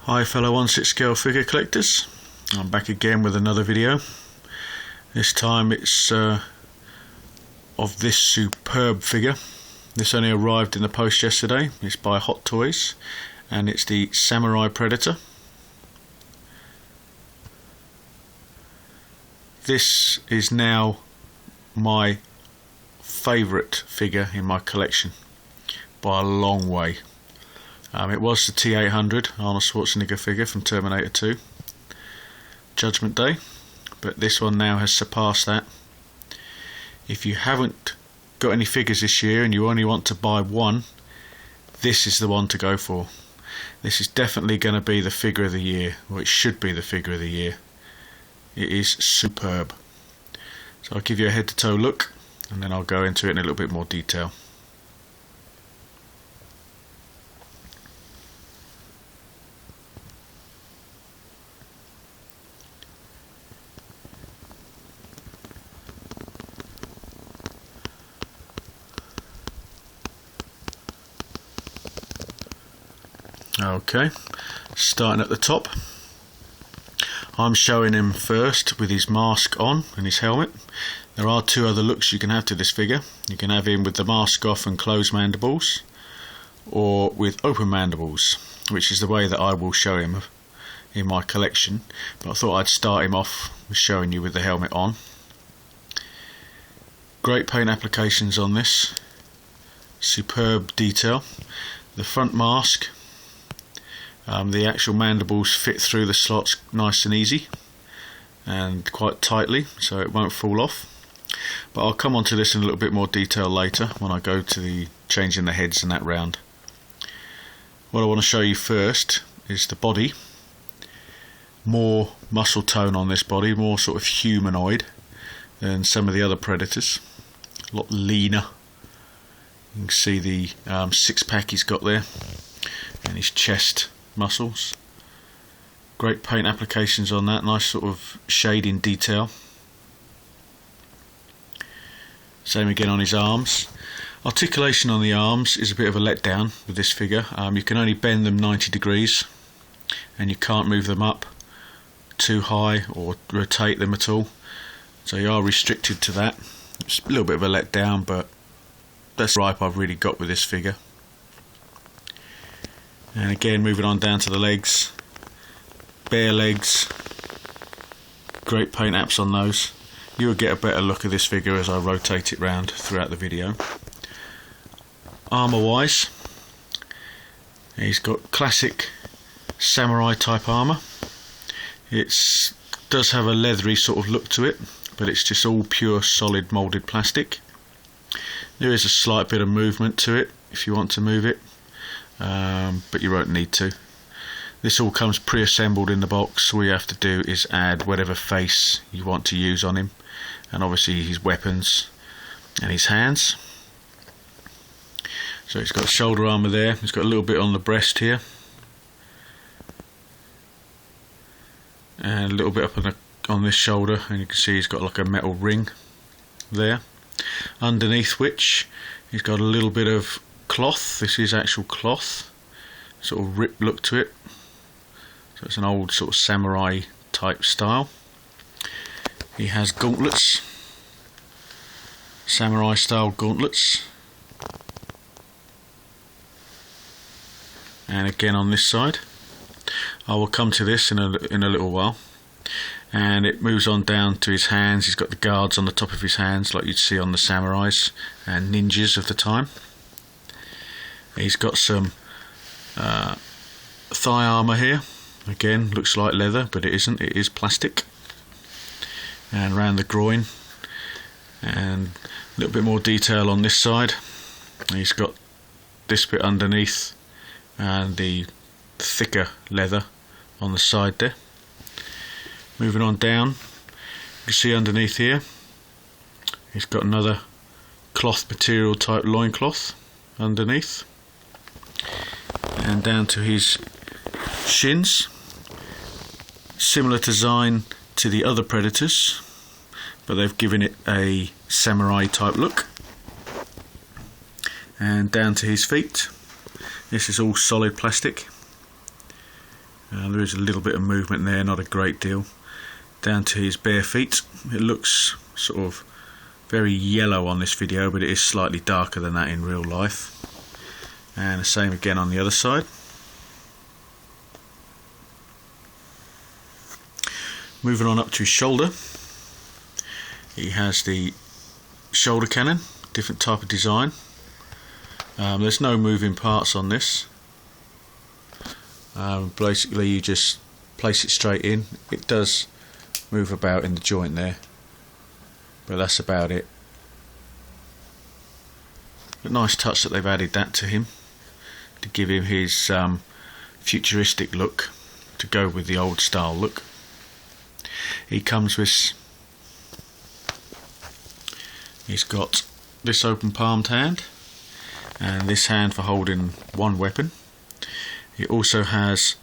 Hi fellow 1/6 scale figure collectors, I'm back again with another video. This time it's of this superb figure. This only arrived in the post yesterday. It's by Hot Toys and it's the Samurai Predator. This is now my favourite figure in my collection by a long way. It was the T-800 Arnold Schwarzenegger figure from Terminator 2 Judgment Day, but this one now has surpassed that. If you haven't got any figures this year and you only want to buy one, this is the one to go for. This is definitely going to be the figure of the year, or it should be the figure of the year. It is superb. So I'll give you a head to toe look and then I'll go into it in a little bit more detail. Okay, starting at the top, I'm showing him first with his mask on and his helmet. There are two other looks you can have to this figure. You can have him with the mask off and closed mandibles, or with open mandibles, which is the way that I will show him in my collection. But I thought I'd start him off with showing you with the helmet on. Great paint applications on this, superb detail. The front mask, the actual mandibles fit through the slots nice and easy and quite tightly, so it won't fall off. But I'll come on to this in a little bit more detail later when I go to the changing the heads and that round. What I want to show you first is the body. More muscle tone on this body, more sort of humanoid than some of the other Predators. A lot leaner. You can see the six-pack he's got there and his chest muscles. Great paint applications on that, nice sort of shading detail. Same again on his arms. Articulation on the arms is a bit of a letdown with this figure. You can only bend them 90 degrees and you can't move them up too high or rotate them at all, so you are restricted to that. It's a little bit of a letdown, but that's the gripe I've really got with this figure. And again, moving on down to the legs, bare legs, great paint apps on those. You will get a better look of this figure as I rotate it round throughout the video. Armour wise, he's got classic samurai type armour. It does have a leathery sort of look to it, but it's just all pure solid moulded plastic. There is a slight bit of movement to it if you want to move it, but you won't need to. This all comes pre-assembled in the box. All you have to do is add whatever face you want to use on him, and obviously his weapons and his hands. So he's got shoulder armour there, he's got a little bit on the breast here, and a little bit up on this shoulder, and you can see he's got like a metal ring there, underneath which he's got a little bit of cloth. This is actual cloth, sort of ripped look to it, so it's an old sort of samurai type style. He has gauntlets, samurai style gauntlets, and again on this side. I will come to this in a little while. And it moves on down to his hands. He's got the guards on the top of his hands like you'd see on the samurais and ninjas of the time. He's got some thigh armour here. Again, looks like leather, but it isn't, it is plastic. And around the groin, and a little bit more detail on this side. He's got this bit underneath and the thicker leather on the side there. Moving on down, you can see underneath here he's got another cloth material type loincloth underneath, and down to his shins. Similar design to the other Predators, but they've given it a samurai type look. And down to his feet, this is all solid plastic. There is a little bit of movement there, not a great deal. Down to his bare feet. It looks sort of very yellow on this video, but it is slightly darker than that in real life. And the same again on the other side. Moving on up to his shoulder. He has the shoulder cannon, different type of design. There's no moving parts on this. Basically you just place it straight in. It does move about in the joint there, but that's about it. A nice touch that they've added that to him to give him his futuristic look to go with the old style look. He comes with, he's got this open palmed hand and this hand for holding one weapon. He also has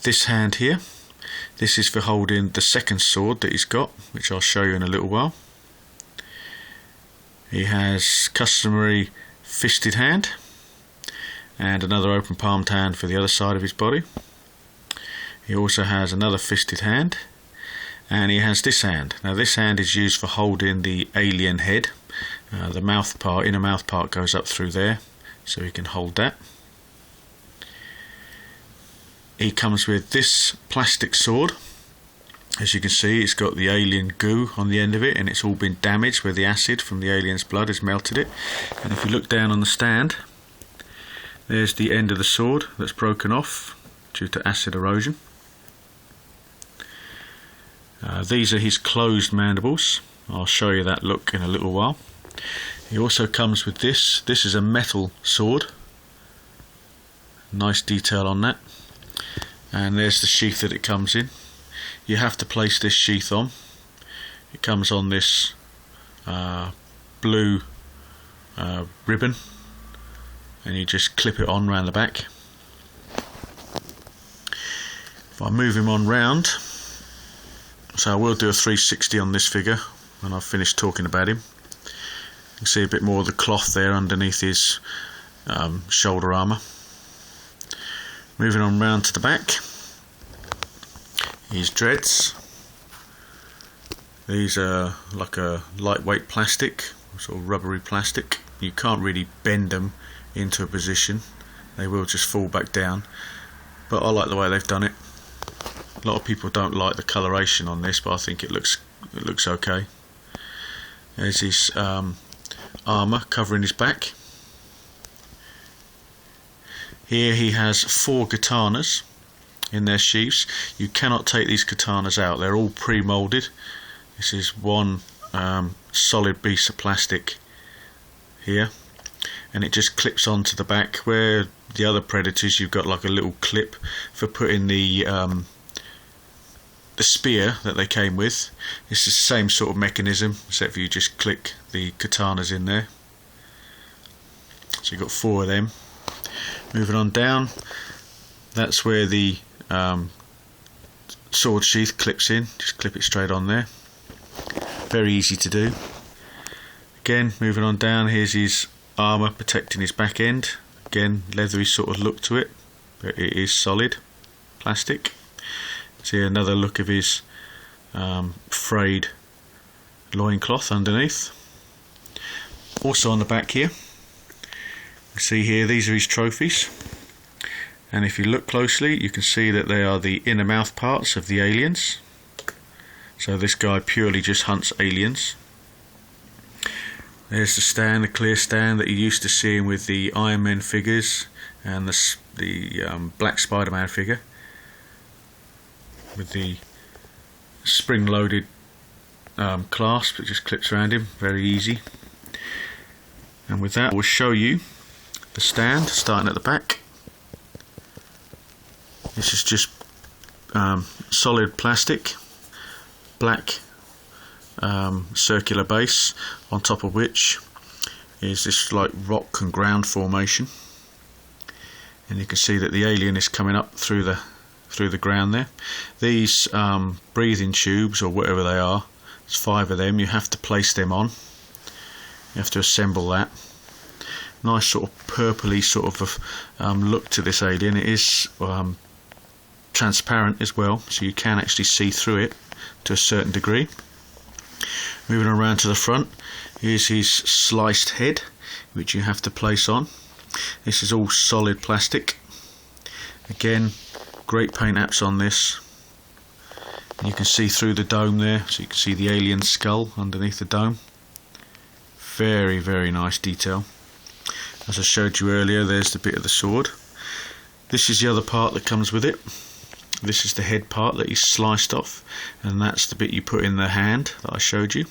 this hand here. This is for holding the second sword that he's got, which I'll show you in a little while. He has customary fisted hand and another open palmed hand for the other side of his body. He also has another fisted hand, and he has this hand. Now this hand is used for holding the alien head. The mouth part, inner mouth part goes up through there, so he can hold that. He comes with this plastic sword. As you can see, it's got the alien goo on the end of it, and it's all been damaged where the acid from the alien's blood has melted it. And if you look down on the stand, there's the end of the sword that's broken off due to acid erosion. These are his closed mandibles. I'll show you that look in a little while. He also comes with this. This is a metal sword. Nice detail on that. And there's the sheath that it comes in. You have to place this sheath on. It comes on this blue ribbon, and you just clip it on round the back. If I move him on round, so I will do a 360 on this figure when I've finished talking about him. You can see a bit more of the cloth there underneath his shoulder armour. Moving on round to the back, his dreads. These are like a lightweight plastic, sort of rubbery plastic. You can't really bend them into a position, they will just fall back down, but I like the way they've done it. A lot of people don't like the coloration on this, but I think it looks okay. There's his armour covering his back. Here he has 4 katanas in their sheaths. You cannot take these katanas out, they're all pre-moulded. This is one solid piece of plastic here, and it just clips onto the back, where the other Predators you've got like a little clip for putting the spear that they came with. It's the same sort of mechanism, except for you just click the katanas in there. So you've got 4 of them. Moving on down, that's where the sword sheath clips in. Just clip it straight on there. Very easy to do. Again, moving on down, here's his armour protecting his back end. Again, leathery sort of look to it, but it is solid plastic. See another look of his frayed loincloth underneath. Also on the back here, you can see here, these are his trophies, and if you look closely you can see that they are the inner mouth parts of the aliens. So this guy purely just hunts aliens. There's the stand, the clear stand that you used to see with the Iron Man figures and the Black Spider-Man figure, with the spring-loaded clasp that just clips around him, very easy. And with that, we'll show you the stand starting at the back. This is just solid plastic, black circular base, on top of which is this like rock and ground formation, and you can see that the alien is coming up through the ground there. These breathing tubes, or whatever they are, there's 5 of them. You have to place them on. You have to assemble that. Nice sort of purpley sort of look to this alien. It is transparent as well, so you can actually see through it to a certain degree. Moving around to the front, here's his sliced head, which you have to place on. This is all solid plastic. Again, great paint apps on this. You can see through the dome there, so you can see the alien skull underneath the dome. Very, very nice detail. As I showed you earlier, there's the bit of the sword. This is the other part that comes with it. This is the head part that he's sliced off, and that's the bit you put in the hand that I showed you.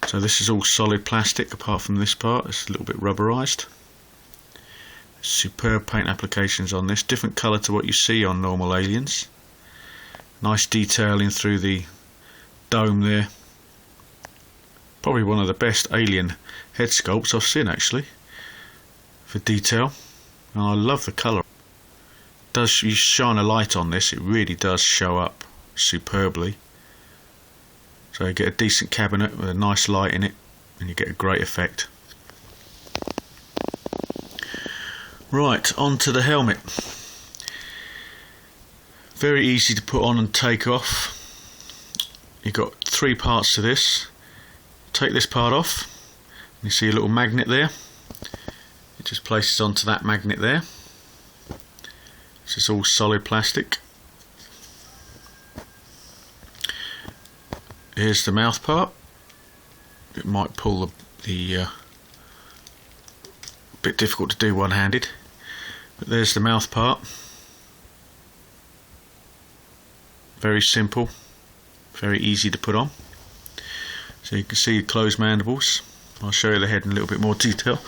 So this is all solid plastic apart from this part. It's a little bit rubberized. Superb paint applications on this, different colour to what you see on normal aliens. Nice detailing through the dome there. Probably one of the best alien head sculpts I've seen actually, for detail. And I love the colour. Does you shine a light on this, it really does show up superbly. So you get a decent cabinet with a nice light in it, and you get a great effect. Right, on to the helmet. Very easy to put on and take off. You've got three parts to this. Take this part off, and you see a little magnet there. It just places onto that magnet there. This is all solid plastic. Here's the mouth part. It might pull the bit difficult to do one-handed, but there's the mouth part. Very simple, very easy to put on. So you can see closed mandibles. I'll show you the head in a little bit more detail.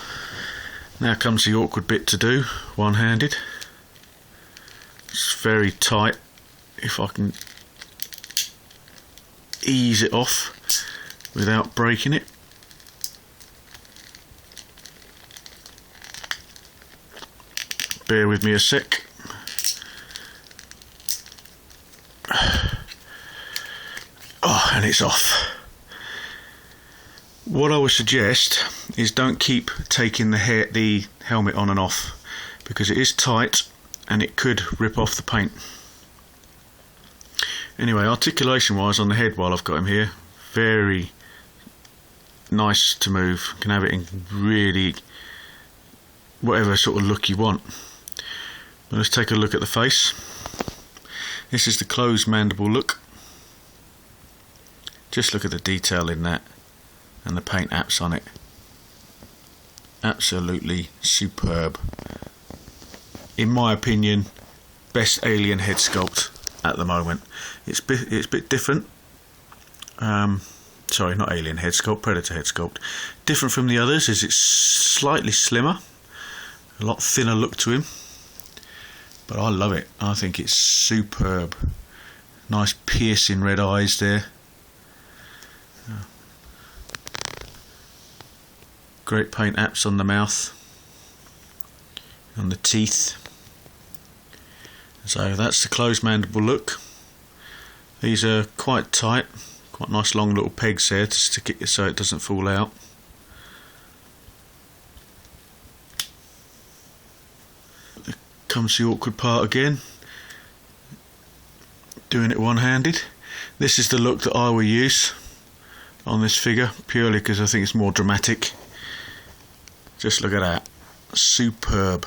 Now comes the awkward bit to do, one-handed. It's very tight. If I can ease it off without breaking it. Bear with me a sec. Oh, and it's off. What I would suggest is don't keep taking the helmet on and off, because it is tight and it could rip off the paint. Anyway, articulation wise on the head, while I've got him here, very nice to move. You can have it in really whatever sort of look you want. But let's take a look at the face. This is the closed mandible look. Just look at the detail in that and the paint apps on it. Absolutely superb. In my opinion, best alien head sculpt at the moment. It's a bit different. Sorry, not alien head sculpt, predator head sculpt. Different from the others is it's slightly slimmer, a lot thinner look to him. But I love it. I think it's superb. Nice piercing red eyes there. Great paint apps on the mouth, on the teeth. So that's the closed mandible look. These are quite tight, quite nice long little pegs there to stick it so it doesn't fall out. There comes the awkward part again, doing it one-handed. This is the look that I will use on this figure, purely because I think it's more dramatic. Just look at that, superb.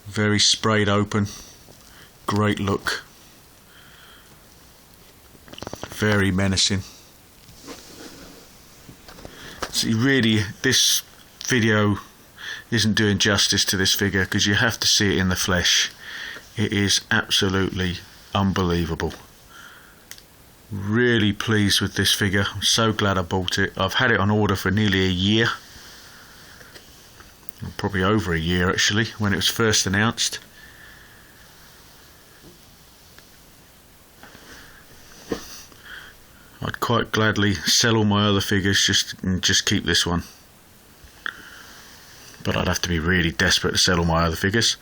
Very sprayed open, great look, very menacing. See, really, this video isn't doing justice to this figure because you have to see it in the flesh. It is absolutely unbelievable. Really pleased with this figure. I'm so glad I bought it. I've had it on order for nearly a year. Probably over a year actually, when it was first announced. I'd quite gladly sell all my other figures just keep this one. But I'd have to be really desperate to sell all my other figures.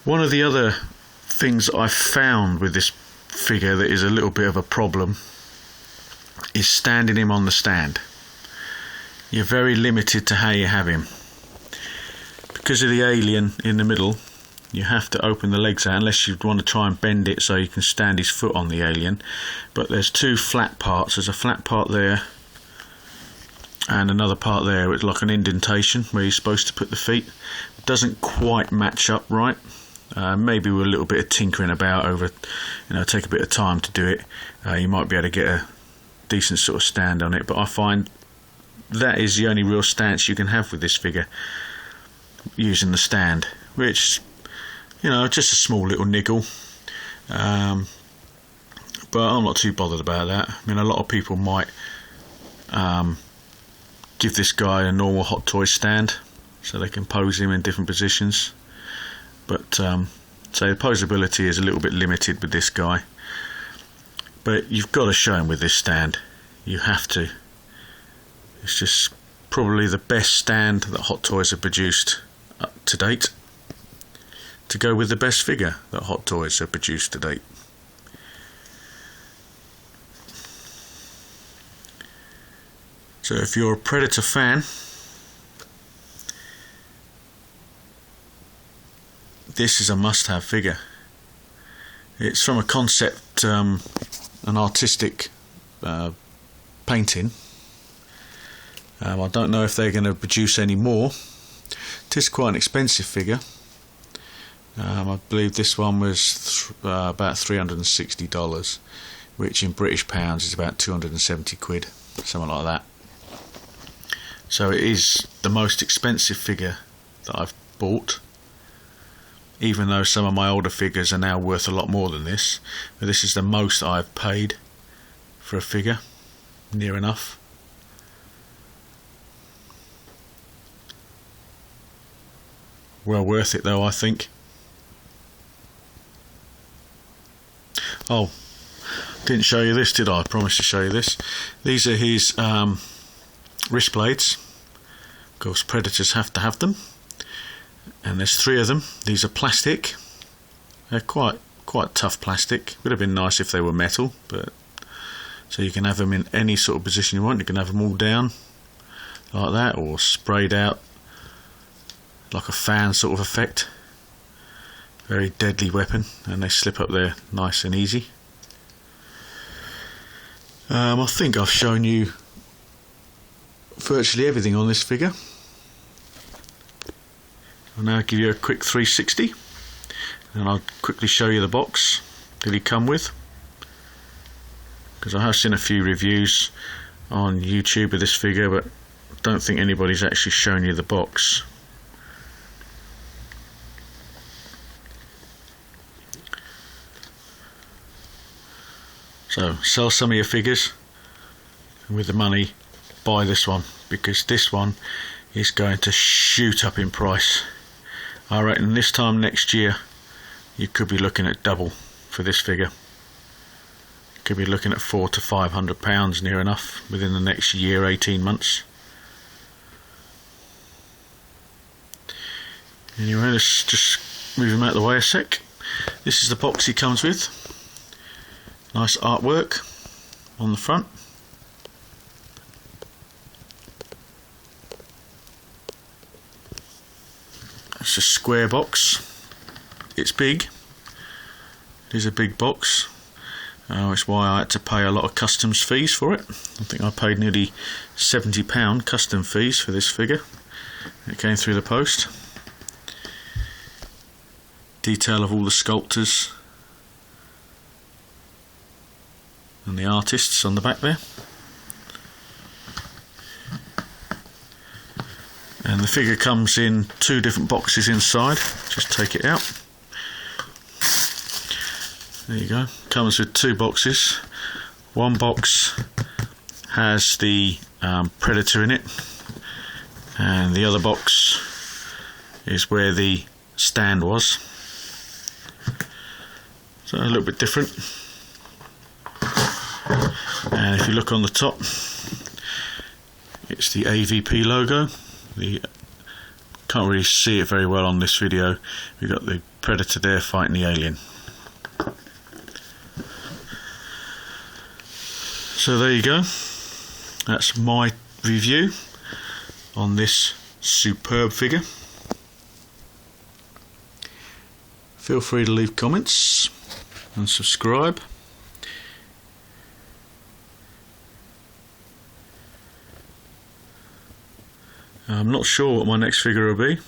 One of the other things I found with this figure that is a little bit of a problem is standing him on the stand. You're very limited to how you have him. Because of the alien in the middle, you have to open the legs out unless you want to try and bend it so you can stand his foot on the alien. But there's two flat parts. There's a flat part there and another part there. It's like an indentation where you're supposed to put the feet. It doesn't quite match up right. Maybe with a little bit of tinkering about over, take a bit of time to do it. You might be able to get a decent sort of stand on it. But I find that is the only real stance you can have with this figure, using the stand, which, just a small little niggle. But I'm not too bothered about that. I mean, a lot of people might give this guy a normal Hot Toys stand so they can pose him in different positions. But so the posability is a little bit limited with this guy. But you've got to show him with this stand. You have to. It's just probably the best stand that Hot Toys have produced up to date, to go with the best figure that Hot Toys have produced to date. So if you're a Predator fan, this is a must-have figure. It's from a concept, an artistic painting. I don't know if they're going to produce any more. It is quite an expensive figure. I believe this one was about $360, which in British pounds is about 270 quid, something like that. So it is the most expensive figure that I've bought, even though some of my older figures are now worth a lot more than this. But this is the most I've paid for a figure, near enough. Well worth it though, I think. Oh, didn't show you this, did I? I promised to show you this. These are his wrist blades. Of course, Predators have to have them. And there's 3 of them. These are plastic. They're quite tough plastic. Would have been nice if they were metal, but so you can have them in any sort of position you want. You can have them all down like that, or sprayed out like a fan sort of effect. Very deadly weapon, and they slip up there nice and easy. I think I've shown you virtually everything on this figure. I'll now give you a quick 360, and I'll quickly show you the box that he come with, because I have seen a few reviews on YouTube of this figure, but I don't think anybody's actually shown you the box. So sell some of your figures, and with the money buy this one, because this one is going to shoot up in price. I reckon this time next year you could be looking at double for this figure. You could be looking at £400 to £500 near enough within the next year, 18 months. Anyway, let's just move him out of the way a sec. This is the box he comes with. Nice artwork on the front. It's a square box. It's big. It is a big box. It's why I had to pay a lot of customs fees for it. I think I paid nearly £70 custom fees for this figure. It came through the post. Detail of all the sculptors and the artists on the back there. And the figure comes in 2 different boxes inside. Just take it out. There you go. Comes with 2 boxes. One box has the Predator in it, and the other box is where the stand was. So a little bit different. And if you look on the top, it's the AVP logo. Can't really see it very well on this video. We've got the Predator there fighting the alien. So there you go. That's my review on this superb figure. Feel free to leave comments and subscribe. I'm not sure what my next figure will be,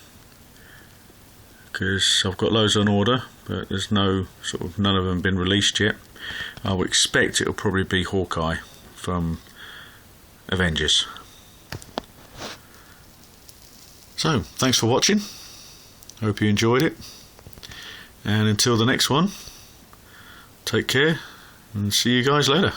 because I've got loads on order, but there's none of them been released yet. I would expect it'll probably be Hawkeye from Avengers. So, thanks for watching. Hope you enjoyed it. And until the next one, take care and see you guys later.